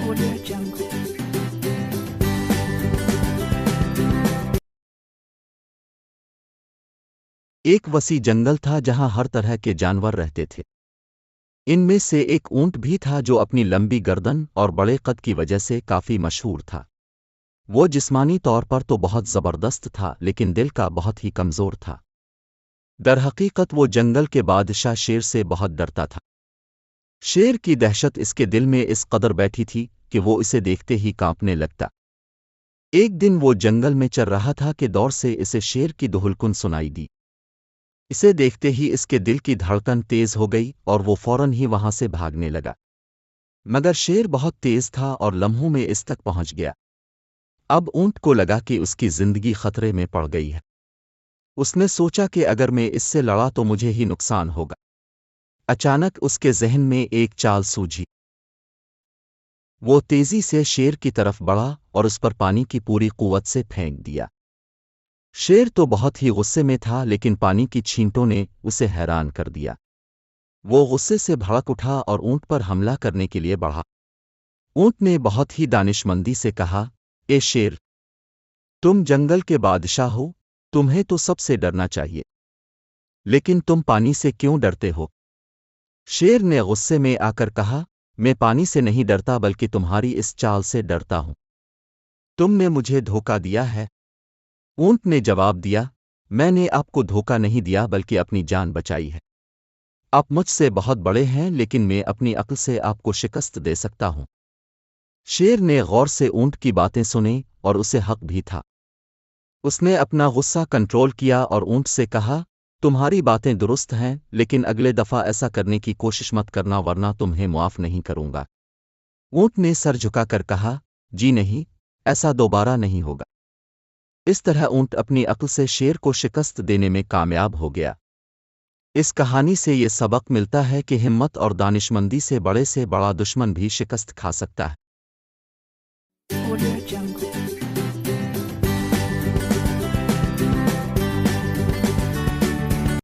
Audio Jungle. एक वसी जंगल था जहां हर तरह के जानवर रहते थे। इनमें से एक ऊंट भी था जो अपनी लंबी गर्दन और बड़े कद की वजह से काफी मशहूर था। वो जिस्मानी तौर पर तो बहुत जबरदस्त था लेकिन दिल का बहुत ही कमजोर था। दरहकीकत वो जंगल के बादशाह शेर से बहुत डरता था। शेर की दहशत इसके दिल में इस कदर बैठी थी कि वो इसे देखते ही कांपने लगता। एक दिन वो जंगल में चल रहा था कि दौर से इसे शेर की दुहुलकुन सुनाई दी। इसे देखते ही इसके दिल की धड़कन तेज हो गई और वो फौरन ही वहां से भागने लगा। मगर शेर बहुत तेज था और लम्हों में इस तक पहुंच गया। अब ऊंट को लगा कि उसकी जिंदगी खतरे में पड़ गई है। उसने सोचा कि अगर मैं इससे लड़ा तो मुझे ही नुकसान होगा। अचानक उसके जहन में एक चाल सूझी। वो तेजी से शेर की तरफ बढ़ा और उस पर पानी की पूरी कुव्वत से फेंक दिया। शेर तो बहुत ही गुस्से में था लेकिन पानी की छींटों ने उसे हैरान कर दिया। वो गुस्से से भड़क उठा और ऊंट पर हमला करने के लिए बढ़ा। ऊंट ने बहुत ही दानिशमंदी से कहा, ए शेर, तुम जंगल के बादशाह हो, तुम्हें तो सबसे डरना चाहिए, लेकिन तुम पानी से क्यों डरते हो? शेर ने गुस्से में आकर कहा, मैं पानी से नहीं डरता बल्कि तुम्हारी इस चाल से डरता हूं। तुमने मुझे धोखा दिया है। ऊंट ने जवाब दिया, मैंने आपको धोखा नहीं दिया बल्कि अपनी जान बचाई है। आप मुझसे बहुत बड़े हैं लेकिन मैं अपनी अक्ल से आपको शिकस्त दे सकता हूं। शेर ने गौर से ऊंट की बातें सुनी और उसे हक भी था। उसने अपना गुस्सा कंट्रोल किया और ऊंट से कहा, तुम्हारी बातें दुरुस्त हैं लेकिन अगले दफा ऐसा करने की कोशिश मत करना वरना तुम्हें मुआफ नहीं करूंगा। ऊंट ने सर झुकाकर कहा, जी नहीं, ऐसा दोबारा नहीं होगा। इस तरह ऊंट अपनी अक्ल से शेर को शिकस्त देने में कामयाब हो गया। इस कहानी से ये सबक मिलता है कि हिम्मत और दानिशमंदी से बड़ा दुश्मन भी शिकस्त खा सकता है। Audio Jungle.